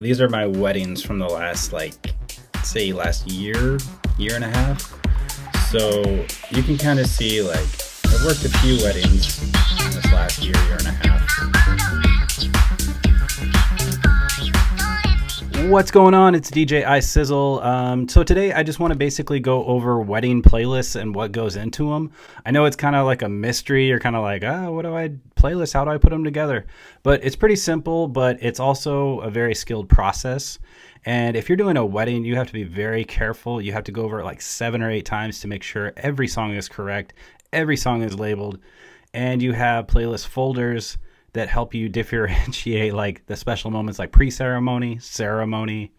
These are my weddings from the last, say last year, year and a half. So you can kind of see, I've worked a few weddings in this last year, year and a half. What's going on? It's DJ iSizzle. So today I just want to basically go over wedding playlists and what goes into them. I know it's kind of like a mystery. You're kind of like, what do I playlist? How do I put them together? But it's pretty simple, but it's also a very skilled process. And if you're doing a wedding, you have to be very careful. You have to go over it like 7 or 8 times to make sure every song is correct, every song is labeled, and you have playlist folders that help you differentiate like the special moments like pre-ceremony, ceremony.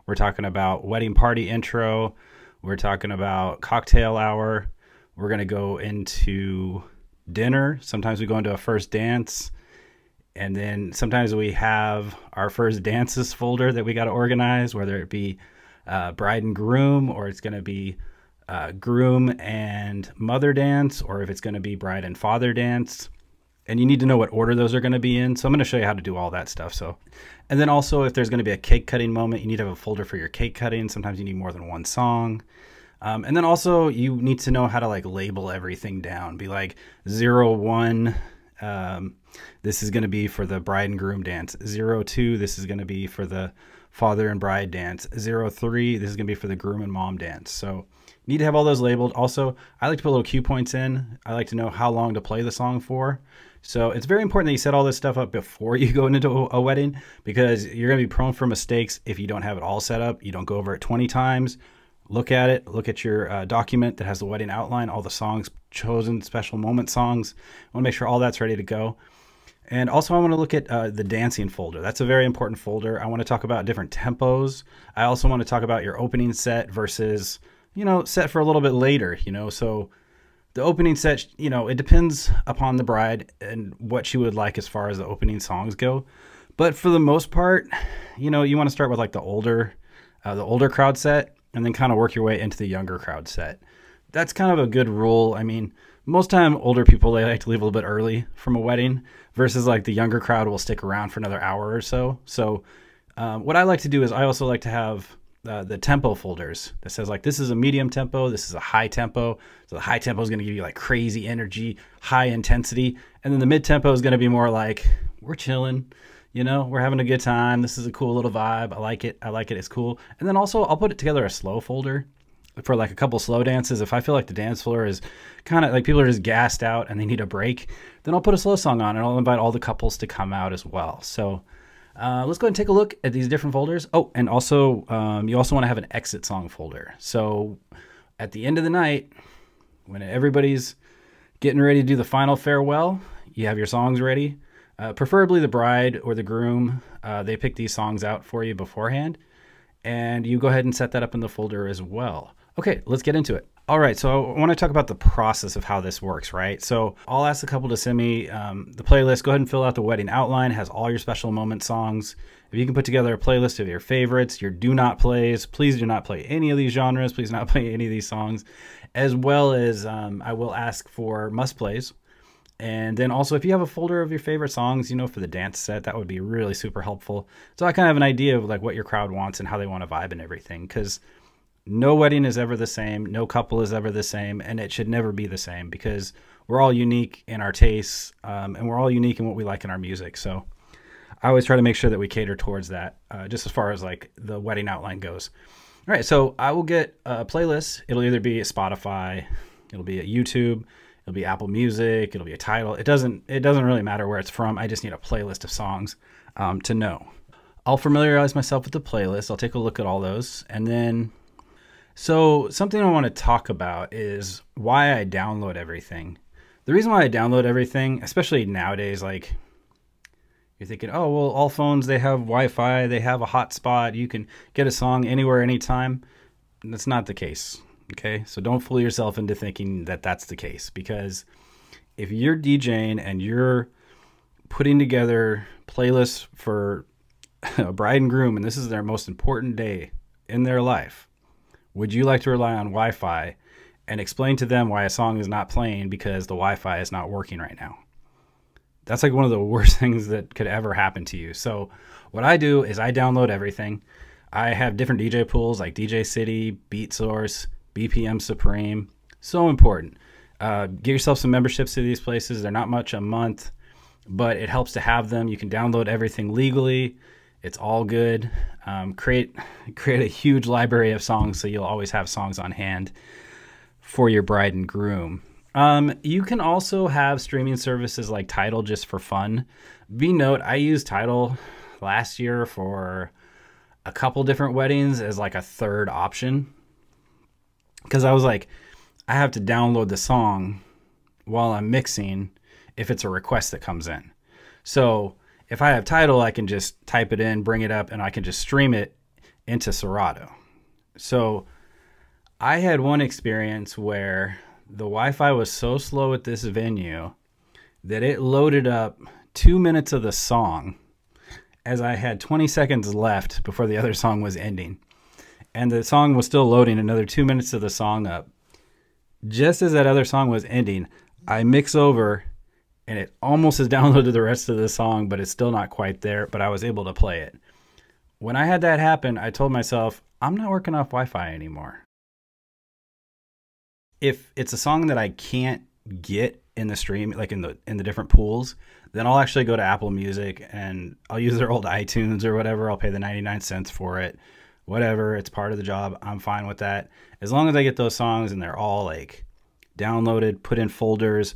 We're talking about wedding party intro. We're talking about cocktail hour. We're going to go into dinner. Sometimes we go into a first dance. And then sometimes we have our first dances folder that we got to organize, whether it be bride and groom, or it's going to be groom and mother dance, or if it's going to be bride and father dance. And you need to know what order those are going to be in. So I'm going to show you how to do all that stuff. And then also if there's going to be a cake cutting moment, you need to have a folder for your cake cutting. Sometimes you need more than one song. And then also you need to know how to label everything down. Be like 01, this is going to be for the bride and groom dance. 02, this is going to be for the father and bride dance. 03, this is going to be for the groom and mom dance. So you need to have all those labeled. Also, I like to put little cue points in. I like to know how long to play the song for. So it's very important that you set all this stuff up before you go into a wedding, because you're going to be prone for mistakes if you don't have it all set up. You don't go over it 20 times. Look at it. Look at your document that has the wedding outline, all the songs chosen, special moment songs. I want to make sure all that's ready to go. And also I want to look at the dancing folder. That's a very important folder. I want to talk about different tempos. I also want to talk about your opening set versus, set for a little bit later, so the opening set, it depends upon the bride and what she would like as far as the opening songs go. But for the most part, you want to start with like the older crowd set and then kind of work your way into the younger crowd set. That's kind of a good rule. I mean, most time older people, they like to leave a little bit early from a wedding versus like the younger crowd will stick around for another hour or so. So what I like to do is I also like to have the tempo folders that says like, this is a medium tempo, this is a high tempo. So the high tempo is going to give you like crazy energy, high intensity. And then the mid tempo is going to be more like, we're chilling, we're having a good time. This is a cool little vibe. I like it. It's cool. And then also I'll put it together a slow folder for like a couple slow dances. If I feel like the dance floor is kind of like people are just gassed out and they need a break, then I'll put a slow song on and I'll invite all the couples to come out as well. So let's go ahead and take a look at these different folders. Oh, and also you also want to have an exit song folder. So at the end of the night, when everybody's getting ready to do the final farewell, you have your songs ready. Preferably the bride or the groom, they pick these songs out for you beforehand. And you go ahead and set that up in the folder as well. Okay, let's get into it. All right, so I want to talk about the process of how this works, right? So I'll ask the couple to send me the playlist. Go ahead and fill out the wedding outline. It has all your special moment songs. If you can put together a playlist of your favorites, your do not plays, please do not play any of these genres. Please not play any of these songs, as well as I will ask for must plays. And then also if you have a folder of your favorite songs, for the dance set, that would be really super helpful. So I kind of have an idea of like what your crowd wants and how they want to vibe and everything, because no wedding is ever the same. No couple is ever the same. And it should never be the same, because we're all unique in our tastes and we're all unique in what we like in our music. So I always try to make sure that we cater towards that just as far as like the wedding outline goes. All right, so I will get a playlist. It'll either be a Spotify, it'll be a YouTube, it'll be Apple Music, it'll be a Tidal. It doesn't really matter where it's from. I just need a playlist of songs to know. I'll familiarize myself with the playlist. I'll take a look at all those. And then, so something I want to talk about is why I download everything. The reason why I download everything, especially nowadays, like you're thinking, oh, well, all phones, they have Wi-Fi, they have a hotspot, you can get a song anywhere, anytime. And that's not the case. Okay, so don't fool yourself into thinking that that's the case, because if you're DJing and you're putting together playlists for a bride and groom, and this is their most important day in their life, would you like to rely on Wi-Fi and explain to them why a song is not playing because the Wi-Fi is not working right now? That's like one of the worst things that could ever happen to you. So What I do is I download everything. I have different DJ pools like DJCity, Beatsource, BPM Supreme. So important. Get yourself some memberships to these places. They're not much a month, but it helps to have them. You can download everything legally. It's all good. Create a huge library of songs so you'll always have songs on hand for your bride and groom. You can also have streaming services like Tidal just for fun. Note, I used Tidal last year for a couple different weddings as like a third option, because I was like, I have to download the song while I'm mixing if it's a request that comes in. So if I have Tidal, I can just type it in, bring it up, and I can just stream it into Serato. So I had one experience where the Wi-Fi was so slow at this venue that it loaded up 2 minutes of the song as I had 20 seconds left before the other song was ending. And the song was still loading another 2 minutes of the song up. Just as that other song was ending, I mix over and it almost has downloaded the rest of the song, but it's still not quite there, but I was able to play it. When I had that happen, I told myself, I'm not working off Wi-Fi anymore. If it's a song that I can't get in the stream, like in the different pools, then I'll actually go to Apple Music and I'll use their old iTunes or whatever. I'll pay the 99 cents for it. Whatever, it's part of the job. I'm fine with that. As long as I get those songs and they're all like downloaded, put in folders,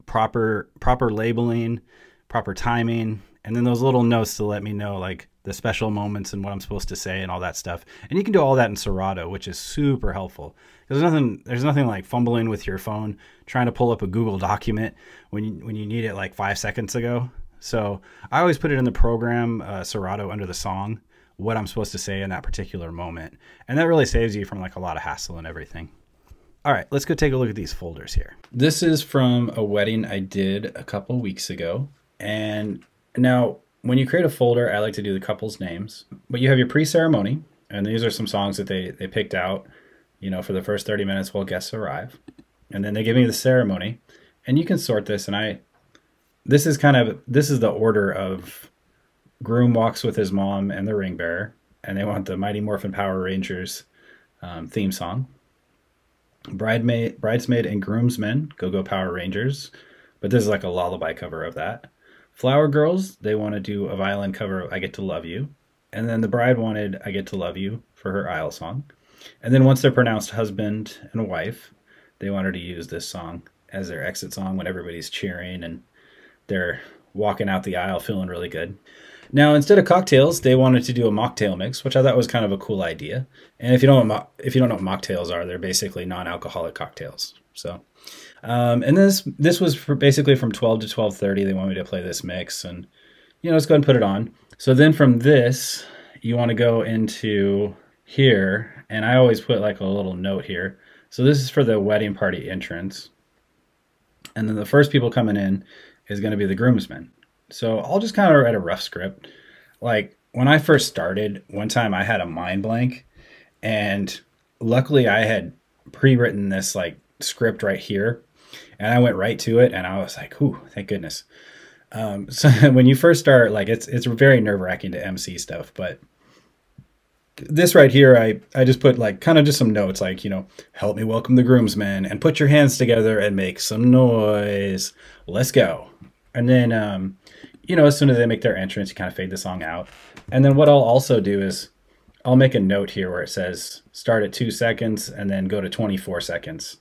proper labeling, proper timing, and then those little notes to let me know like the special moments and what I'm supposed to say and all that stuff. And you can do all that in Serato, which is super helpful. There's nothing like fumbling with your phone trying to pull up a Google document when you need it like 5 seconds ago. So I always put it in the program Serato under the song what I'm supposed to say in that particular moment, and that really saves you from like a lot of hassle and everything. All right, let's go take a look at these folders here. This is from a wedding I did a couple weeks ago. And now when you create a folder, I like to do the couple's names, but you have your pre-ceremony, and these are some songs that they picked out, you know, for the first 30 minutes while guests arrive. And then they give me the ceremony, and you can sort this. And this is the order of groom walks with his mom and the ring bearer, and they want the Mighty Morphin Power Rangers theme song. Bridesmaid and groomsmen, Go Go Power Rangers, but this is like a lullaby cover of that. Flower girls, they want to do a violin cover of I Get to Love You, and then the bride wanted I Get to Love You for her aisle song. And then once they're pronounced husband and wife, they wanted to use this song as their exit song when everybody's cheering and they're walking out the aisle feeling really good. Now, instead of cocktails, they wanted to do a mocktail mix, which I thought was kind of a cool idea. And if you don't know what mocktails are, they're basically non-alcoholic cocktails. So, and this was basically from 12 to 12:30. They want me to play this mix, and let's go ahead and put it on. So then from this, you want to go into here, and I always put like a little note here. So this is for the wedding party entrance, and then the first people coming in is going to be the groomsmen. So I'll just kind of write a rough script. Like when I first started, one time I had a mind blank, and luckily I had pre-written this like script right here, and I went right to it, and I was like, "Ooh, thank goodness." So when you first start, like it's very nerve-wracking to MC stuff, but this right here, I just put like kind of just some notes like, help me welcome the groomsmen and put your hands together and make some noise. Let's go. And then, as soon as they make their entrance, you kind of fade the song out. And then what I'll also do is I'll make a note here where it says start at 2 seconds and then go to 24 seconds.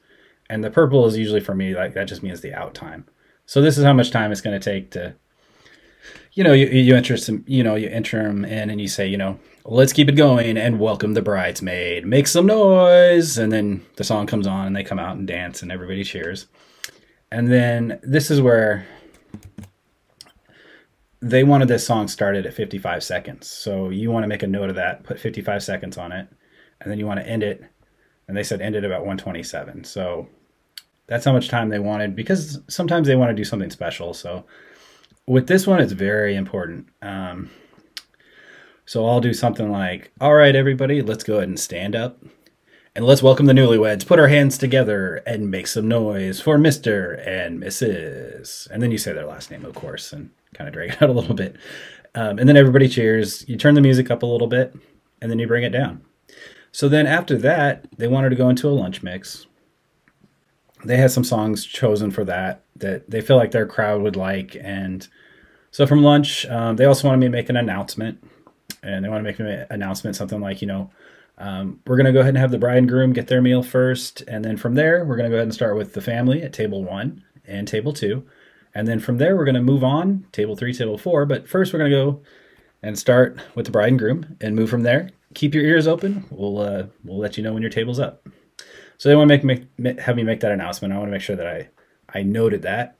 And the purple is usually for me, like that just means the out time. So this is how much time it's going to take to, you enter them in and you say, let's keep it going and welcome the bridesmaid, make some noise. And then the song comes on and they come out and dance and everybody cheers. And then this is where they wanted this song started at 55 seconds. So you want to make a note of that, put 55 seconds on it, and then you want to end it. And they said end it about 127. So that's how much time they wanted, because sometimes they want to do something special. So with this one, it's very important. So I'll do something like, all right, everybody, let's go ahead and stand up. And let's welcome the newlyweds. Put our hands together and make some noise for Mr. and Mrs. And then you say their last name, of course, and kind of drag it out a little bit. And then everybody cheers. You turn the music up a little bit, and then you bring it down. So then after that, they wanted to go into a lunch mix. They had some songs chosen for that they feel like their crowd would like. And so from lunch, they also wanted me to make an announcement. And they want to make an announcement, something like, you know, we're going to go ahead and have the bride and groom get their meal first. And then from there, we're going to go ahead and start with the family at table 1 and table 2. And then from there, we're going to move on, table 3, table 4. But first, we're going to go and start with the bride and groom and move from there. Keep your ears open. We'll let you know when your table's up. So they want to have me make that announcement. I want to make sure that I noted that.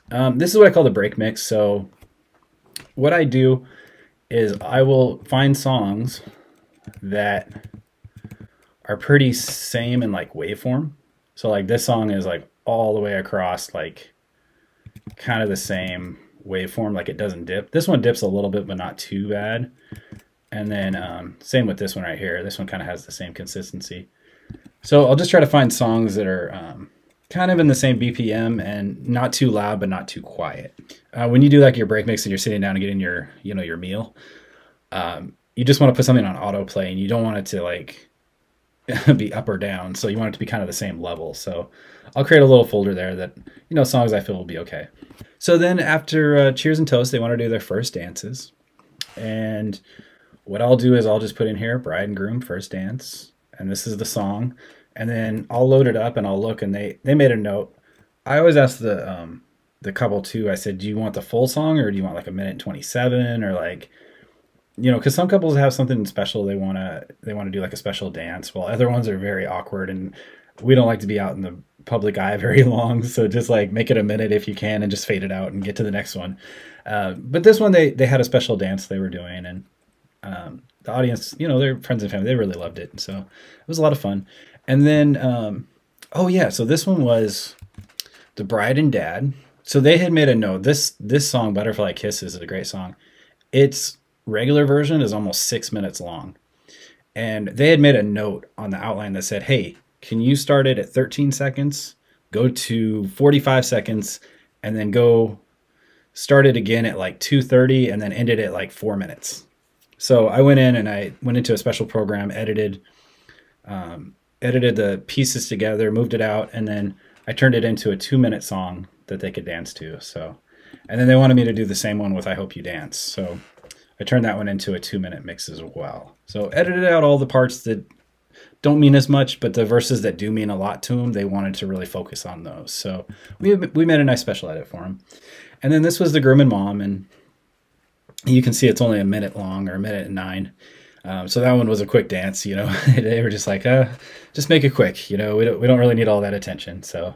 This is what I call the break mix. So what I do is I will find songs that are pretty same in like waveform. So like this song is like all the way across, like kind of the same waveform, like it doesn't dip. This one dips a little bit, but not too bad. And then same with this one right here. This one kind of has the same consistency. So I'll just try to find songs that are kind of in the same BPM and not too loud, but not too quiet. When you do like your break mix and you're sitting down and getting your, you know, your meal, you just want to put something on autoplay, and you don't want it to like be up or down. So you want it to be kind of the same level. So I'll create a little folder there that, you know, songs I feel will be okay. So then after cheers and toast, they want to do their first dances. And what I'll do is I'll just put in here bride and groom first dance. And this is the song. And then I'll load it up and I'll look, and they made a note. I always ask the couple too, I said, do you want the full song or do you want like 1:27 or like, you know, because some couples have something special they want to do, like a special dance, while other ones are very awkward and we don't like to be out in the public eye very long. So just like make it a minute if you can and just fade it out and get to the next one. But this one, they had a special dance they were doing, and the audience, you know, their friends and family, they really loved it. So it was a lot of fun. And then, oh yeah, so this one was the bride and dad. So they had made a note. This song, Butterfly Kisses, is a great song. Its regular version is almost 6 minutes long. And they had made a note on the outline that said, hey, can you start it at 13 seconds, go to 45 seconds, and then go start it again at like 2:30 and then end it at like 4 minutes. So I went in and I went into a special program, edited the pieces together, moved it out, and then I turned it into a 2-minute song that they could dance to. So, and then they wanted me to do the same one with I Hope You Dance. So I turned that one into a 2-minute mix as well. So edited out all the parts that don't mean as much, but the verses that do mean a lot to them, they wanted to really focus on those. So we made a nice special edit for them. And then this was the groom and mom, and you can see it's only a minute long, or 1:09. So that one was a quick dance, you know. They were just like, just make it quick, you know. We don't really need all that attention. So,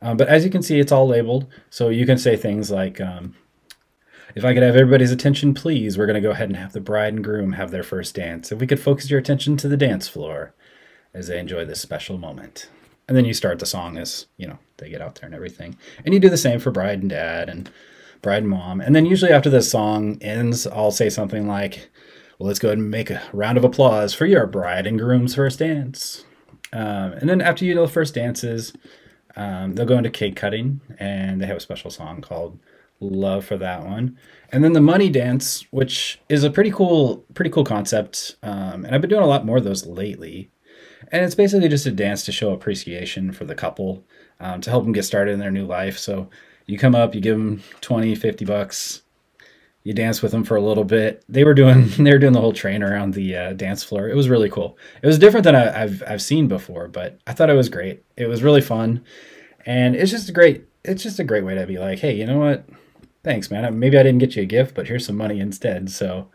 but as you can see, it's all labeled. So you can say things like, if I could have everybody's attention, please, we're going to go ahead and have the bride and groom have their first dance. If we could focus your attention to the dance floor as they enjoy this special moment. And then you start the song as, you know, they get out there and everything. And you do the same for bride and dad and bride and mom. And then usually after the song ends, I'll say something like, well, let's go ahead and make a round of applause for your bride and groom's first dance. And then after you do the first dances, they'll go into cake cutting, and they have a special song called Love for that one. And then the money dance, which is a pretty cool concept. And I've been doing a lot more of those lately. And it's basically just a dance to show appreciation for the couple, to help them get started in their new life. So you come up, you give them 20, 50 bucks, you dance with them for a little bit. They were doing the whole train around the dance floor. It was really cool. It was different than I've seen before, but I thought it was great. It was really fun, and it's just a great way to be like, hey, you know what? Thanks, man. Maybe I didn't get you a gift, but here's some money instead. So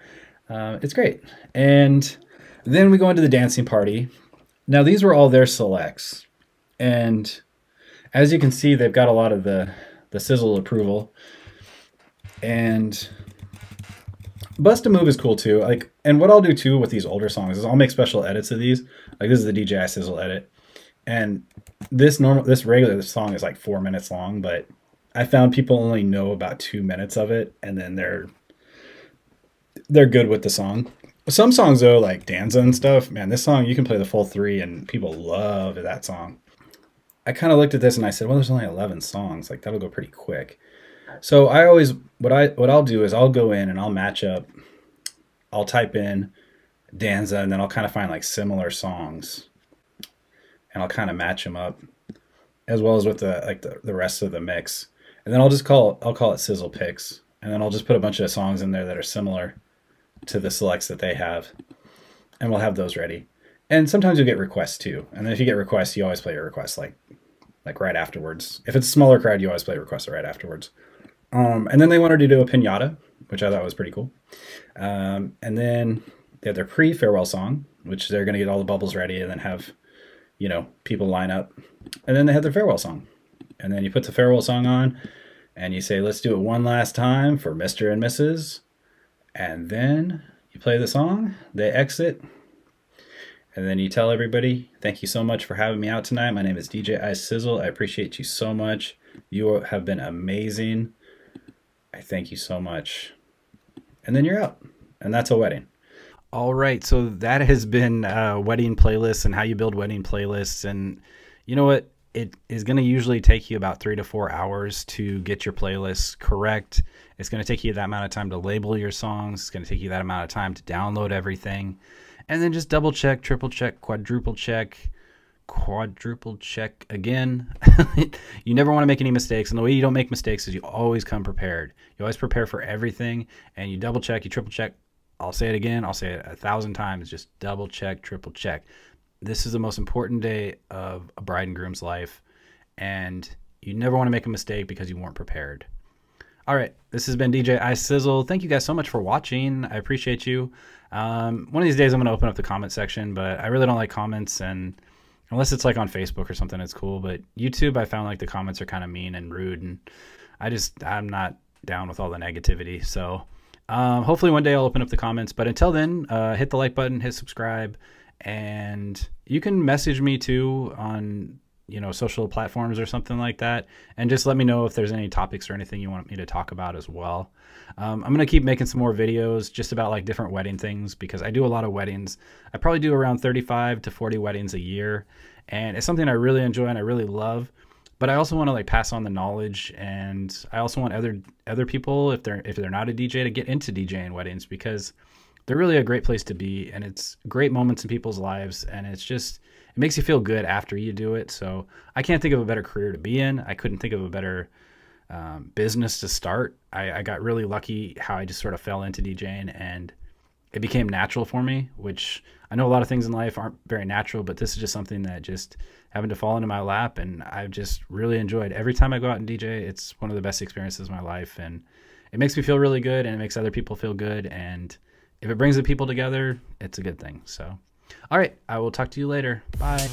it's great. And then we go into the dancing party. Now these were all their selects, and as you can see, they've got a lot of the Sizzle approval. And Bust a Move is cool too. Like, and what I'll do too with these older songs is I'll make special edits of these. Like this is the djisizzle edit, and this regular song is like 4 minutes long, but I found people only know about 2 minutes of it, and then they're good with the song. Some songs though, like Danza and stuff, man, this song you can play the full 3 and people love that song. I kind of looked at this and I said, well, there's only 11 songs, like that'll go pretty quick. So I always, what I'll do is I'll go in and I'll match up, I'll type in Danza, and then I'll kind of find like similar songs and I'll kind of match them up as well as with the rest of the mix. And then I'll call it Sizzle Picks. And then I'll just put a bunch of songs in there that are similar to the selects that they have. And we'll have those ready. And sometimes you'll get requests too. And then if you get requests, you always play your requests like right afterwards. If it's a smaller crowd, you always play requests right afterwards. And then they wanted to do a pinata, which I thought was pretty cool. And then they had their pre-farewell song, which they're going to get all the bubbles ready and then have, you know, people line up. And then they had their farewell song. And then you put the farewell song on and you say, let's do it one last time for Mr. and Mrs. And then you play the song, they exit. And then you tell everybody, thank you so much for having me out tonight. My name is DJ iSizzle. I appreciate you so much. You have been amazing. I thank you so much. And then you're out. And that's a wedding. All right. So that has been wedding playlists and how you build wedding playlists. And you know what? It is going to usually take you about 3 to 4 hours to get your playlists correct. It's going to take you that amount of time to label your songs. It's going to take you that amount of time to download everything. And then just double check, triple check, quadruple check again. You never want to make any mistakes. And the way you don't make mistakes is you always come prepared. You always prepare for everything. And you double check, you triple check. I'll say it again. I'll say it 1,000 times. Just double check, triple check. This is the most important day of a bride and groom's life. And you never want to make a mistake because you weren't prepared. All right, this has been DJ iSizzle. Thank you guys so much for watching. I appreciate you. One of these days I'm going to open up the comment section, but I really don't like comments, and unless it's like on Facebook or something, it's cool. But YouTube, I found like the comments are kind of mean and rude, and I'm not down with all the negativity. So hopefully one day I'll open up the comments. But until then, hit the like button, hit subscribe, and you can message me too on social platforms or something like that, and just let me know if there's any topics or anything you want me to talk about as well. I'm going to keep making some more videos just about like different wedding things, because I do a lot of weddings. I probably do around 35 to 40 weddings a year, and it's something I really enjoy and I really love. But I also want to like pass on the knowledge, and I also want other people, if they're not a DJ, to get into DJing weddings, because they're really a great place to be, and it's great moments in people's lives, and it makes you feel good after you do it. So I can't think of a better career to be in. I couldn't think of a better business to start. I got really lucky how I just sort of fell into DJing, and it became natural for me, which I know a lot of things in life aren't very natural, but this is just something that just happened to fall into my lap, and I've just really enjoyed. Every time I go out and DJ, it's one of the best experiences of my life, and it makes me feel really good, and it makes other people feel good, and if it brings the people together, it's a good thing. So all right, I will talk to you later. Bye.